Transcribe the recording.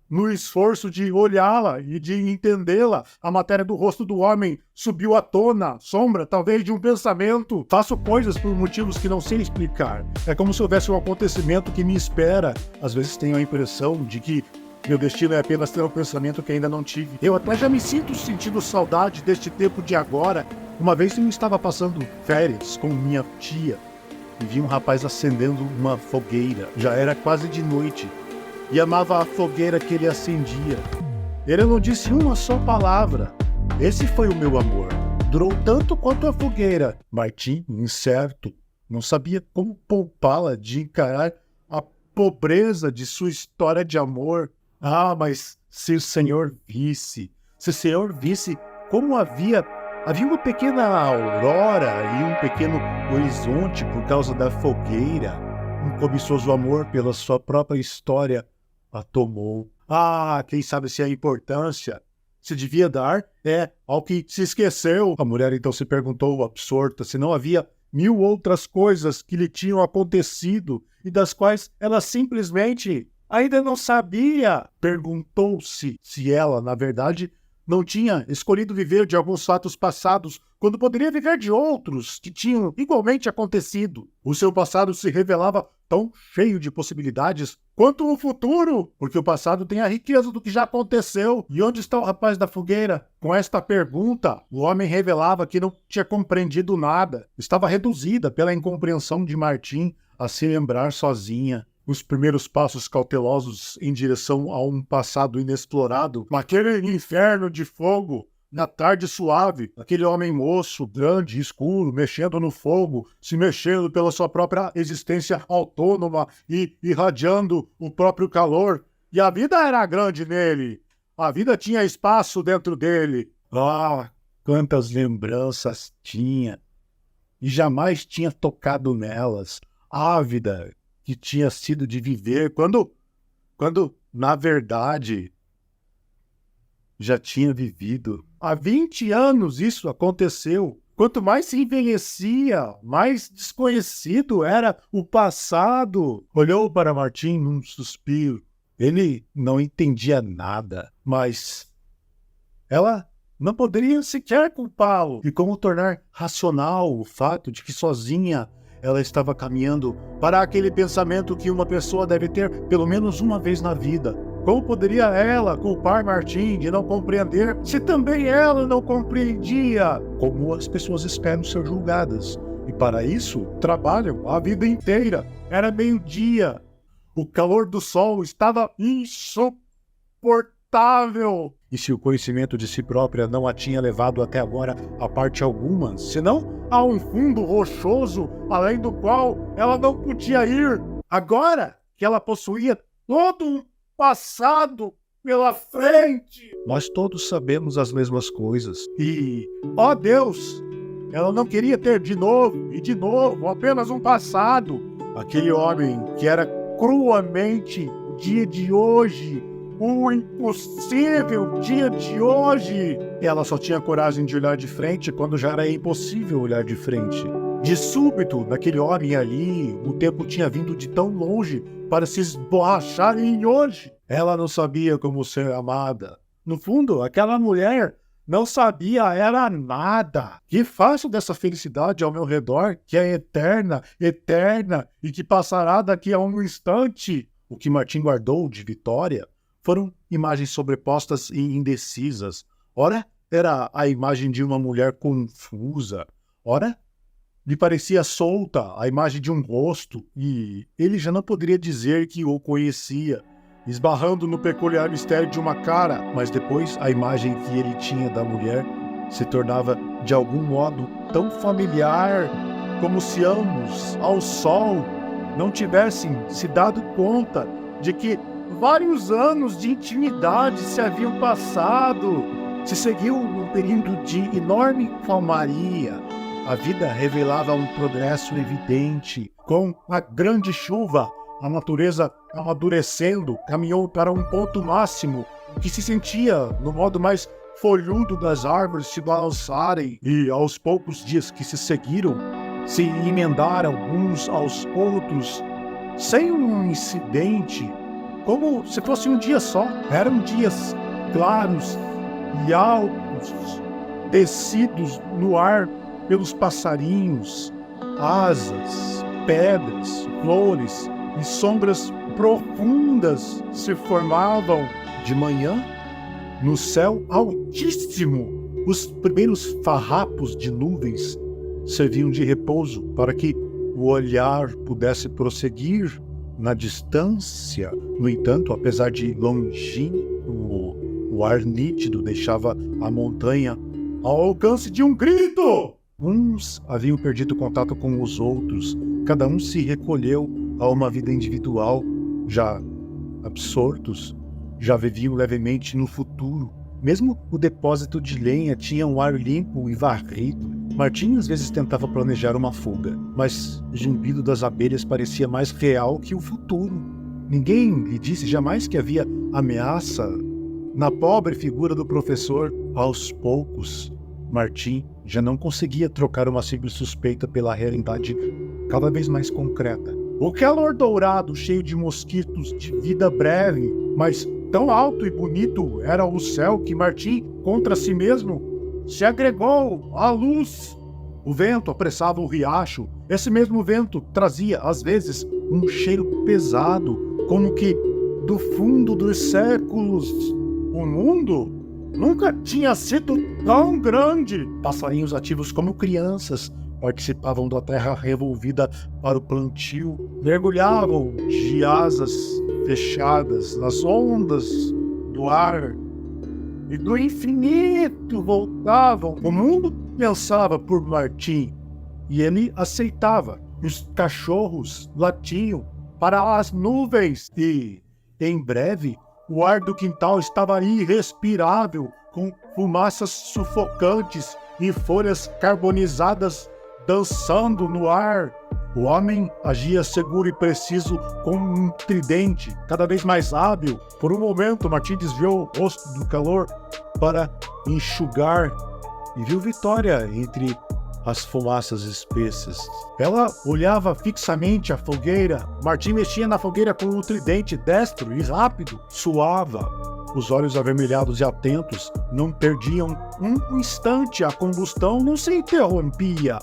No esforço de olhá-la e de entendê-la, a matéria do rosto do homem subiu à tona, sombra, talvez, de um pensamento. Faço coisas por motivos que não sei explicar. É como se houvesse um acontecimento que me espera. Às vezes tenho a impressão de que meu destino é apenas ter um pensamento que ainda não tive. Eu até já me sinto sentindo saudade deste tempo de agora. Uma vez eu estava passando férias com minha tia e vi um rapaz acendendo uma fogueira. Já era quase de noite. E amava a fogueira que ele acendia. Ele não disse uma só palavra. Esse foi o meu amor. Durou tanto quanto a fogueira. Martim, incerto, não sabia como poupá-la de encarar a pobreza de sua história de amor. Ah, mas se o Senhor visse, se o Senhor visse como havia uma pequena aurora e um pequeno horizonte por causa da fogueira. Um cobiçoso amor pela sua própria história a tomou. Ah, quem sabe se a importância se devia dar ao que se esqueceu. A mulher então se perguntou, absorta, se não havia 1000 outras coisas que lhe tinham acontecido e das quais ela simplesmente ainda não sabia. Perguntou-se se ela, na verdade, não tinha escolhido viver de alguns fatos passados, quando poderia viver de outros que tinham igualmente acontecido. O seu passado se revelava tão cheio de possibilidades quanto o futuro, porque o passado tem a riqueza do que já aconteceu. E onde está o rapaz da fogueira? Com esta pergunta, o homem revelava que não tinha compreendido nada. Estava reduzida pela incompreensão de Martim a se lembrar sozinha. Os primeiros passos cautelosos em direção a um passado inexplorado, naquele inferno de fogo, na tarde suave, aquele homem moço, grande, escuro, mexendo no fogo, se mexendo pela sua própria existência autônoma e irradiando o próprio calor. E a vida era grande nele, a vida tinha espaço dentro dele. Ah, quantas lembranças tinha, e jamais tinha tocado nelas, ávida que tinha sido de viver, quando na verdade, já tinha vivido. Há 20 anos isso aconteceu. Quanto mais se envelhecia, mais desconhecido era o passado. Olhou para Martim num suspiro. Ele não entendia nada, mas ela não poderia sequer culpá-lo. E como tornar racional o fato de que sozinha ela estava caminhando para aquele pensamento que uma pessoa deve ter pelo menos uma vez na vida. Como poderia ela culpar Martim de não compreender, se também ela não compreendia? Como as pessoas esperam ser julgadas, e para isso trabalham a vida inteira. Era meio-dia. O calor do sol estava insuportável. E se o conhecimento de si própria não a tinha levado até agora a parte alguma, senão a um fundo rochoso, além do qual ela não podia ir. Agora que ela possuía todo um passado pela frente. Nós todos sabemos as mesmas coisas. E, ó Deus, ela não queria ter de novo e de novo apenas um passado. Aquele homem que era cruamente o dia de hoje, o impossível dia de hoje. Ela só tinha coragem de olhar de frente quando já era impossível olhar de frente. De súbito, naquele homem ali, o tempo tinha vindo de tão longe para se esborrachar em hoje. Ela não sabia como ser amada. No fundo, aquela mulher não sabia era nada. Que faço dessa felicidade ao meu redor, que é eterna, eterna e que passará daqui a um instante? O que Martim guardou de Vitória foram imagens sobrepostas e indecisas. Ora, era a imagem de uma mulher confusa. Ora, lhe parecia solta a imagem de um rosto, e ele já não poderia dizer que o conhecia, esbarrando no peculiar mistério de uma cara, mas depois a imagem que ele tinha da mulher se tornava de algum modo tão familiar, como se ambos, ao sol, não tivessem se dado conta de que vários anos de intimidade se haviam passado. Se seguiu um período de enorme calmaria. A vida revelava um progresso evidente. Com a grande chuva, a natureza amadurecendo, caminhou para um ponto máximo, que se sentia no modo mais folhudo das árvores se balançarem, e aos poucos dias que se seguiram, se emendaram uns aos outros, sem um incidente, como se fosse um dia só. Eram dias claros e altos, tecidos no ar pelos passarinhos, asas, pedras, flores e sombras profundas se formavam. De manhã, no céu altíssimo, os primeiros farrapos de nuvens serviam de repouso para que o olhar pudesse prosseguir na distância. No entanto, apesar de longínquo, o ar nítido deixava a montanha ao alcance de um grito. Uns haviam perdido contato com os outros, cada um se recolheu a uma vida individual. Já absortos, já viviam levemente no futuro. Mesmo o depósito de lenha tinha um ar limpo e varrido. Martim às vezes tentava planejar uma fuga, mas o zumbido das abelhas parecia mais real que o futuro. Ninguém lhe disse jamais que havia ameaça na pobre figura do professor. Aos poucos, Martim já não conseguia trocar uma simples suspeita pela realidade cada vez mais concreta. O calor dourado, cheio de mosquitos de vida breve, mas tão alto e bonito era o céu que Martim, contra si mesmo, se agregou à luz. O vento apressava o riacho. Esse mesmo vento trazia, às vezes, um cheiro pesado, como que do fundo dos séculos. O mundo nunca tinha sido tão grande. Passarinhos ativos como crianças participavam da terra revolvida para o plantio, mergulhavam de asas fechadas nas ondas do ar e do infinito voltavam. O mundo pensava por Martim e ele aceitava. Os cachorros latiam para as nuvens e, em breve, o ar do quintal estava irrespirável, com fumaças sufocantes e folhas carbonizadas dançando no ar. O homem agia seguro e preciso como um tridente, cada vez mais hábil. Por um momento, Martim desviou o rosto do calor para enxugar e viu Vitória entre as fumaças espessas. Ela olhava fixamente a fogueira. Martim mexia na fogueira com o tridente destro e rápido. Suava. Os olhos avermelhados e atentos não perdiam um instante. A combustão não se interrompia.